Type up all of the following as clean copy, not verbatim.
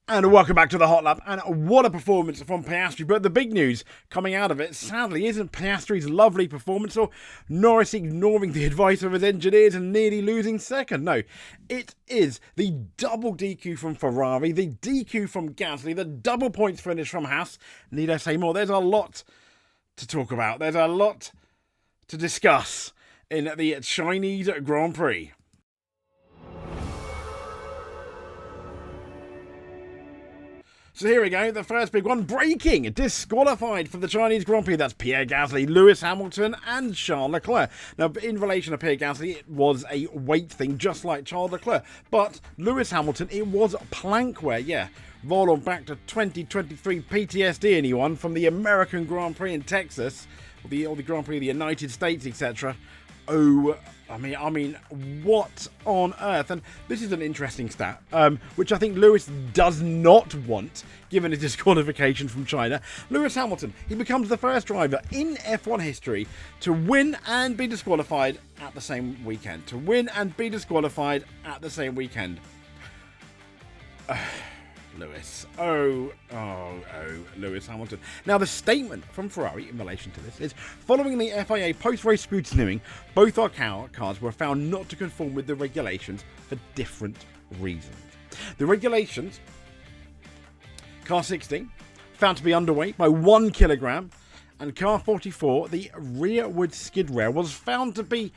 And welcome back to the Hot Lap, and what a performance from Piastri. But the big news coming out of it, sadly, isn't Piastri's lovely performance or Norris ignoring the advice of his engineers and nearly losing second. No, it is the double DQ from Ferrari, the DQ from Gasly, the double points finish from Haas. Need I say more? There's a lot to talk about. There's a lot to discuss in the Chinese Grand Prix. So here we go, the first big one, breaking, disqualified for the Chinese Grand Prix. That's Pierre Gasly, Lewis Hamilton and Charles Leclerc. Now, in relation to Pierre Gasly, it was a weight thing, just like Charles Leclerc. But Lewis Hamilton, it was plankware, yeah. Roll on back to 2023 PTSD, anyone, from the American Grand Prix in Texas, or the Grand Prix of the United States, etc. Oh, I mean, what on earth? And this is an interesting stat, which I think Lewis does not want, given his disqualification from China. Lewis Hamilton, he becomes the first driver in F1 history to win and be disqualified at the same weekend. Lewis. Oh, Lewis Hamilton. Now, the statement from Ferrari in relation to this is, following the FIA post-race scrutinying, both our cars were found not to conform with the regulations for different reasons. The regulations, car 16, found to be underweight by 1 kilogram, and car 44, the rearward skid rail, was found to be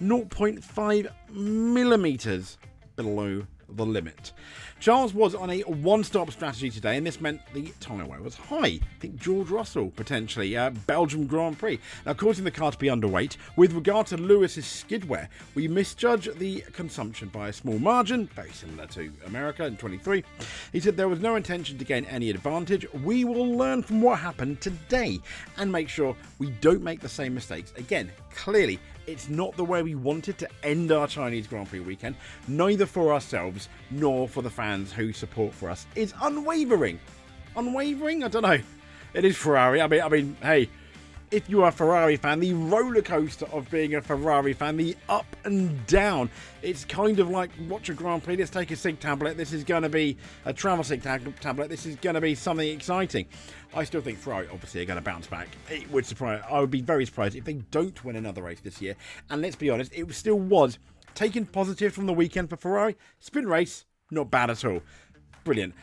0.5 millimeters below the limit. Charles was on a one-stop strategy today, and this meant the tyre wear was high. I think George Russell, potentially, Belgium Grand Prix. Now, causing the car to be underweight. With regard to Lewis's skid wear, we misjudged the consumption by a small margin, very similar to America in 23. He said there was no intention to gain any advantage. We will learn from what happened today and make sure we don't make the same mistakes again. Clearly, it's not the way we wanted to end our Chinese Grand Prix weekend, neither for ourselves nor for the fans who support for us. Is unwavering. Unwavering? I don't know. It is Ferrari. I mean, hey, if you are a Ferrari fan, the roller coaster of being a Ferrari fan, the up and down. It's kind of like watch a Grand Prix. Let's take a SIG tablet. This is going to be a travel SIG tablet. This is going to be something exciting. I still think Ferrari obviously are going to bounce back. It would surprise. I would be very surprised if they don't win another race this year. And let's be honest, it still was taking positive from the weekend for Ferrari. Sprint race, not bad at all. Brilliant.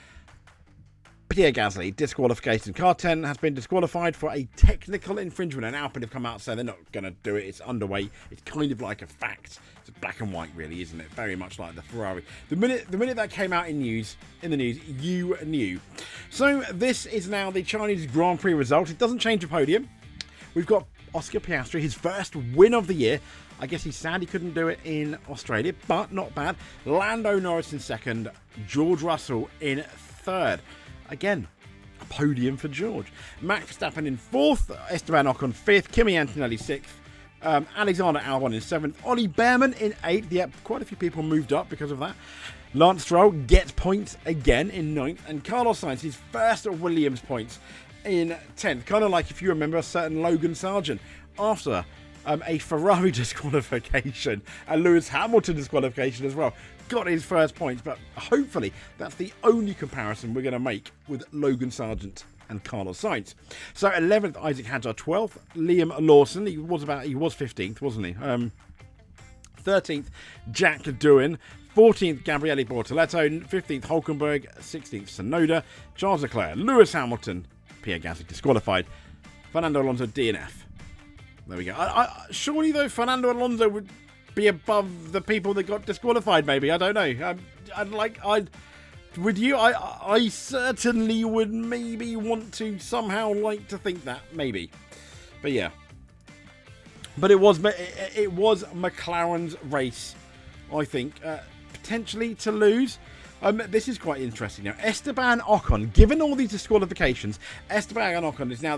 Pierre Gasly, disqualification. Car 10 has been disqualified for a technical infringement, and Alpine have come out and said they're not going to do it. It's underweight. It's kind of like a fact. It's black and white, really, isn't it? Very much like the Ferrari. The minute that came out in the news, you knew. So this is now the Chinese Grand Prix result. It doesn't change the podium. We've got Oscar Piastri, his first win of the year. I guess he's sad he couldn't do it in Australia, but not bad. Lando Norris in second. George Russell in third. Again, a podium for George. Max Verstappen in fourth, Esteban Ocon fifth, Kimi Antonelli sixth, Alexander Albon in seventh, Ollie Behrman in eighth. Yep, quite a few people moved up because of that. Lance Stroll gets points again in ninth, and Carlos Sainz, his first Williams points in 10th. Kind of like if you remember a certain Logan Sargent after a Ferrari disqualification and Lewis Hamilton disqualification as well. Got his first points, but hopefully that's the only comparison we're going to make with Logan Sargent and Carlos Sainz. So 11th, Isaac Hadjar. 12th, Liam Lawson. He was 15th, wasn't he? 13th, Jack Doohan. 14th, Gabriele Bortoletto. 15th, Hulkenberg. 16th, Tsunoda. Charles Leclerc. Lewis Hamilton. Pierre Gasly disqualified. Fernando Alonso DNF. There we go. Surely though, Fernando Alonso would be above the people that got disqualified, maybe. I don't know. I certainly would maybe want to somehow like to think that, maybe. But yeah. But it was McLaren's race, I think, potentially to lose. This is quite interesting now. Esteban Ocon, given all these disqualifications, Esteban Ocon is now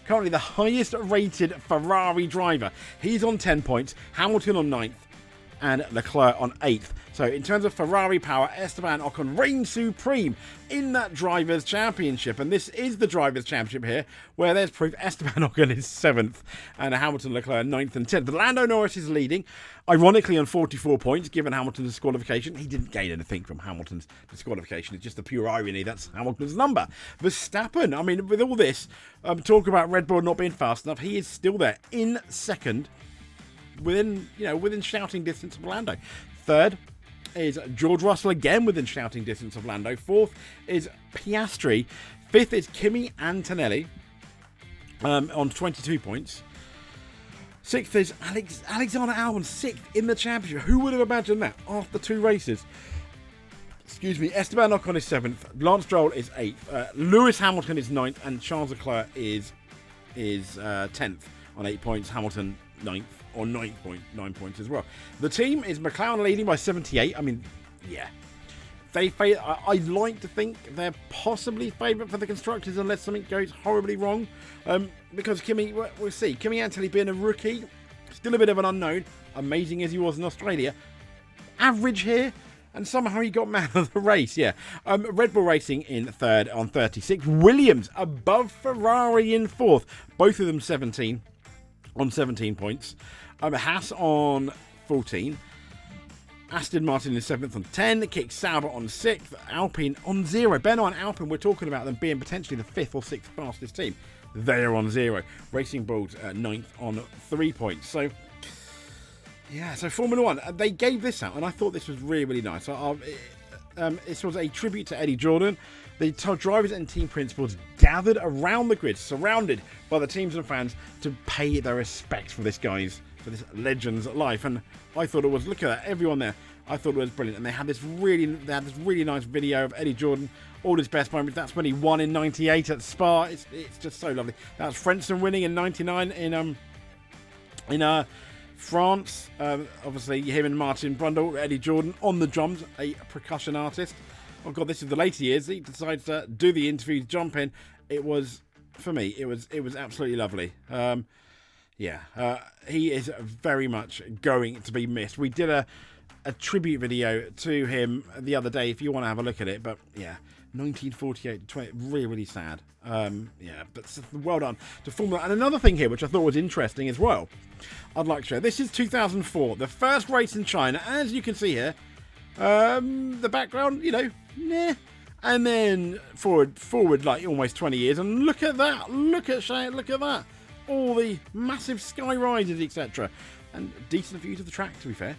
currently the highest rated Ferrari driver. He's on 10 points, Hamilton on 9th, and Leclerc on 8th. So in terms of Ferrari power, Esteban Ocon reigns supreme in that Drivers' Championship. And this is the Drivers' Championship here, where there's proof Esteban Ocon is 7th and Hamilton Leclerc 9th and 10th. Lando Norris is leading, ironically on 44 points, given Hamilton's disqualification. He didn't gain anything from Hamilton's disqualification. It's just the pure irony. That's Hamilton's number. Verstappen, I mean, with all this talk about Red Bull not being fast enough, he is still there in second, within shouting distance of Lando. Third is George Russell, again within shouting distance of Lando. Fourth is Piastri. Fifth is Kimi Antonelli on 22 points. Sixth is Alexander Albon, sixth in the championship. Who would have imagined that after 2 races? Excuse me. Esteban Ocon is 7th. Lance Stroll is 8th. Lewis Hamilton is 9th. And Charles Leclerc is 10th on 8 points. Hamilton 9th on 9 points as well. The team is McLaren leading by 78. I mean, yeah. I'd like to think they're possibly favourite for the constructors unless something goes horribly wrong. Because Kimi, we'll see. Kimi Antonelli being a rookie, still a bit of an unknown. Amazing as he was in Australia. Average here. And somehow he got man of the race, yeah. Red Bull Racing in third on 36. Williams above Ferrari in fourth. Both of them 17 on 17 points. Haas on 14. Aston Martin is 7th on 10. Kick Sauber on 6th. Alpine on 0. Benoit and Alpine, we're talking about them being potentially the 5th or 6th fastest team. They are on 0. Racing Bulls 9th on 3 points. So, yeah, so Formula 1, they gave this out, and I thought this was really, really nice. This was a tribute to Eddie Jordan. The drivers and team principals gathered around the grid, surrounded by the teams and fans, to pay their respects for this legend's life. And I thought it was, look at that, everyone there. I thought it was brilliant. And they had this really nice video of Eddie Jordan, all his best moments. That's when he won in '98 at Spa. It's just so lovely. That's Frentzen winning in '99 in France. Obviously, him and Martin Brundle, Eddie Jordan on the drums, a percussion artist. Oh God, this is the later years. He decides to do the interviews, jump in. It was, for me, it was absolutely lovely. He is very much going to be missed. We did a tribute video to him the other day, if you want to have a look at it. But yeah, 1948 to 20, really, really sad. But well done to Formula. And another thing here, which I thought was interesting as well, I'd like to show. This is 2004, the first race in China. As you can see here, the background, nah. And then forward like almost 20 years, and look at that. Look at that. All the massive sky rises, etc. And decent views of the track, to be fair.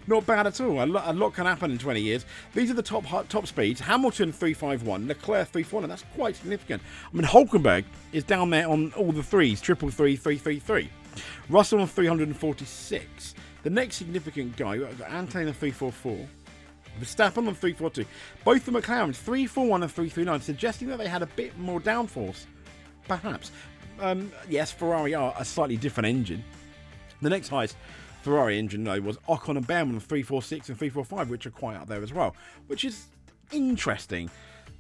Not bad at all. A lot can happen in 20 years. These are the top speeds. Hamilton 351, Leclerc 341, and that's quite significant. I mean, Hulkenberg is down there on all the threes, 333, 333. Russell on 346. The next significant guy, we've got Antonelli on 344. Verstappen on 342. Both the McLarens 341 and 339, suggesting that they had a bit more downforce, perhaps. Yes, Ferrari are a slightly different engine. The next highest Ferrari engine, though, was Ocon and Bowman on 346 and 345, which are quite up there as well, which is interesting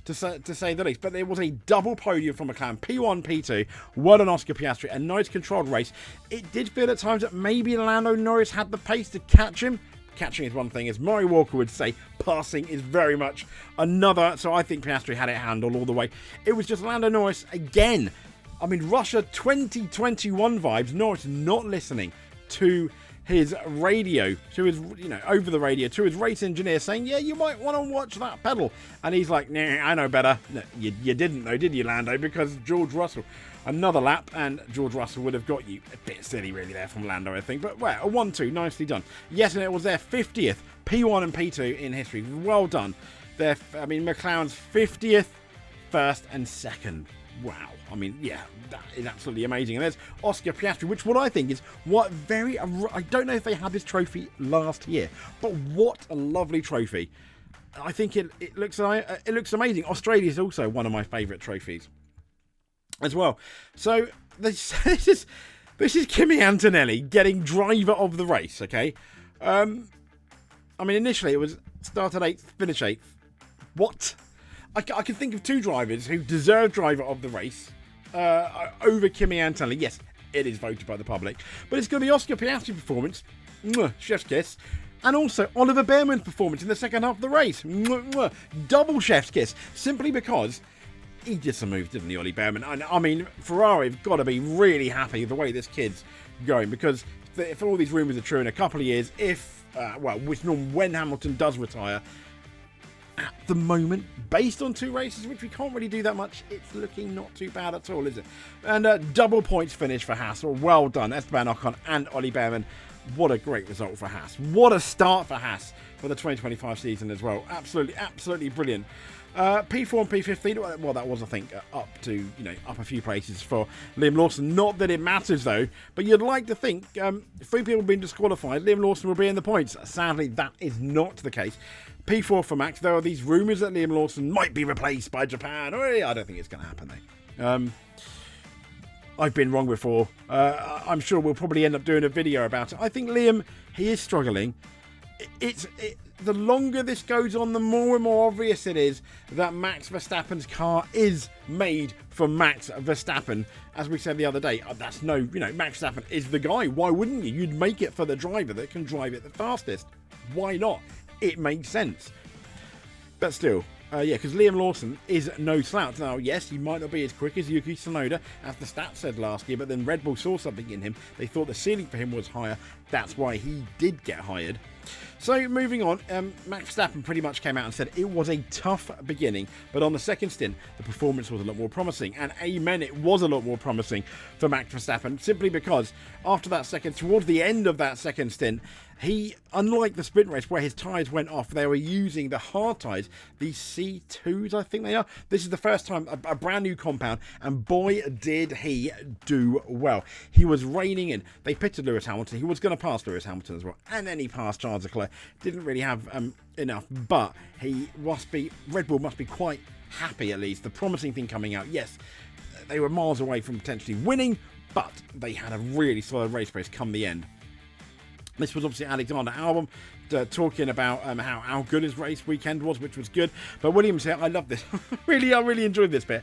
to say the least. But there was a double podium from McLaren, P1, P2, well done Oscar Piastri, a nice controlled race. It did feel at times that maybe Lando Norris had the pace to catch him. Catching is one thing, as Murray Walker would say, passing is very much another. So I think Piastri had it handled all the way. It was just Lando Norris again. I mean, Russia 2021 vibes. Norris not listening to his radio, to his, over the radio, to his race engineer saying, yeah, you might want to watch that pedal. And he's like, nah, I know better. No, you didn't though, did you, Lando? Because George Russell, another lap, and George Russell would have got you. A bit silly, really, there from Lando, I think. But, well, a 1-2, nicely done. Yes, and it was their 50th P1 and P2 in history. Well done. McLaren's 50th, first and second. Wow. I mean, yeah, that is absolutely amazing. And there's Oscar Piastri, which what I think is I don't know if they had this trophy last year, but what a lovely trophy. I think it looks amazing. Australia is also one of my favourite trophies as well. So this is Kimi Antonelli getting driver of the race, okay? Initially it was start at 8th, finish 8th. What? I can think of two drivers who deserve driver of the race over Kimi Antonelli. Yes, it is voted by the public, but it's going to be Oscar Piastri performance. chef's kiss. And also Oliver Behrman's performance in the second half of the race. Double chef's kiss. Simply because he did some moves, didn't he, Ollie Behrman? And I mean, Ferrari have got to be really happy with the way this kid's going, because if all these rumours are true, in a couple of years, when Hamilton does retire, at the moment, based on 2 races, which we can't really do that much, it's looking not too bad at all, is it? And double points finish for Haas. Well done, Esteban Ocon and Ollie Behrman. What a great result for Haas. What a start for Haas for the 2025 season as well. Absolutely brilliant. P4 and P15, well, that was, I think, up a few places for Liam Lawson. Not that it matters, though, but you'd like to think 3 people have been disqualified. Liam Lawson will be in the points. Sadly, that is not the case. P4 for Max. There are these rumours that Liam Lawson might be replaced by Japan. I don't think it's going to happen, though. I've been wrong before. I'm sure we'll probably end up doing a video about it. I think Liam, he is struggling. The longer this goes on, the more and more obvious it is that Max Verstappen's car is made for Max Verstappen. As we said the other day, Max Verstappen is the guy. Why wouldn't you? You'd make it for the driver that can drive it the fastest. Why not? It makes sense. But still, because Liam Lawson is no slouch. Now, yes, he might not be as quick as Yuki Tsunoda, as the stats said last year, but then Red Bull saw something in him. They thought the ceiling for him was higher. That's why he did get hired. So, moving on, Max Verstappen pretty much came out and said it was a tough beginning, but on the second stint, the performance was a lot more promising. And amen, it was a lot more promising for Max Verstappen, simply because after that towards the end of that second stint, he, unlike the sprint race where his tyres went off, they were using the hard tyres, these C2s, I think they are. This is the first time, a brand new compound, and boy, did he do well. He was reining in. They pitted Lewis Hamilton. He was going to pass Lewis Hamilton as well, and then he passed Charles Leclerc. Didn't really have enough, but Red Bull must be quite happy, at least. The promising thing coming out, yes, they were miles away from potentially winning, but they had a really solid race pace come the end. This was obviously Alexander Albon talking about how good his race weekend was, which was good. But Williams here, I love this. I really enjoyed this bit.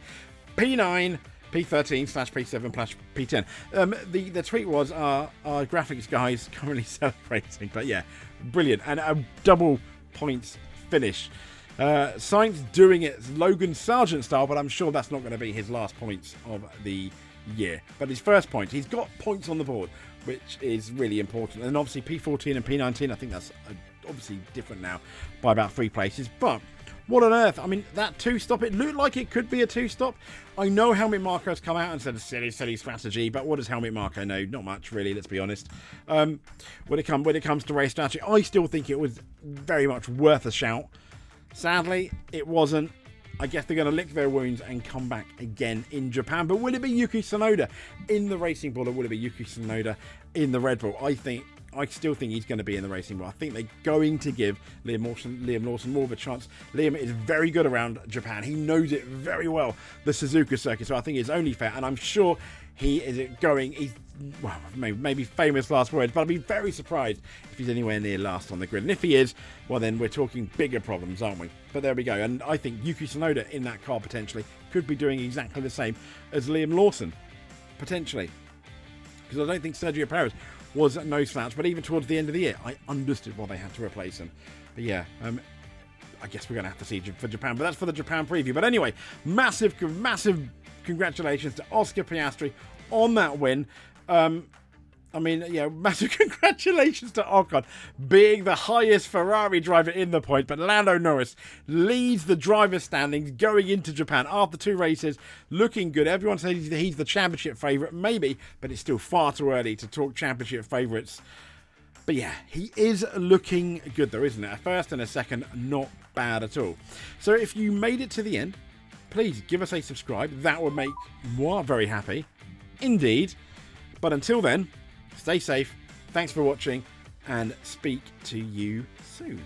P9, P13/P7 P10. The tweet was our graphics guys currently celebrating. But yeah, brilliant. And a double points finish. Sainz doing it Logan Sargent style, but I'm sure that's not going to be his last points of the year. But his first point, he's got points on the board, which is really important. And obviously P14 and P19, I think that's obviously different now by about 3 places. But what on earth? I mean, that 2-stop, it looked like it could be a 2-stop. I know Helmut Marko has come out and said silly strategy, but what does Helmut Marko know? Not much, really, let's be honest. When it comes to race strategy, I still think it was very much worth a shout. Sadly, it wasn't. I guess they're going to lick their wounds and come back again in Japan. But will it be Yuki Tsunoda in the Racing Bull, or will it be Yuki Tsunoda in the Red Bull? I still think he's going to be in the Racing Bull. I think they're going to give Liam Lawson more of a chance. Liam is very good around Japan. He knows it very well, the Suzuka circuit. So I think it's only fair. And I'm sure he's maybe famous last words, but I'd be very surprised if he's anywhere near last on the grid. And if he is, well, then we're talking bigger problems, aren't we? But there we go. And I think Yuki Tsunoda in that car potentially could be doing exactly the same as Liam Lawson, potentially. Because I don't think Sergio Perez was no slouch, but even towards the end of the year, I understood why they had to replace him. But yeah, I guess we're going to have to see for Japan, but that's for the Japan preview. But anyway, massive congratulations to Oscar Piastri on that win. Massive congratulations to Ocon being the highest Ferrari driver in the point, but Lando Norris leads the driver's standings going into Japan after 2 races, looking good. Everyone says he's the championship favourite, maybe, but it's still far too early to talk championship favourites. But yeah, he is looking good though, isn't it? A first and a second, not bad at all. So if you made it to the end, please give us a subscribe. That would make moi very happy indeed. But until then, stay safe, thanks for watching, and speak to you soon.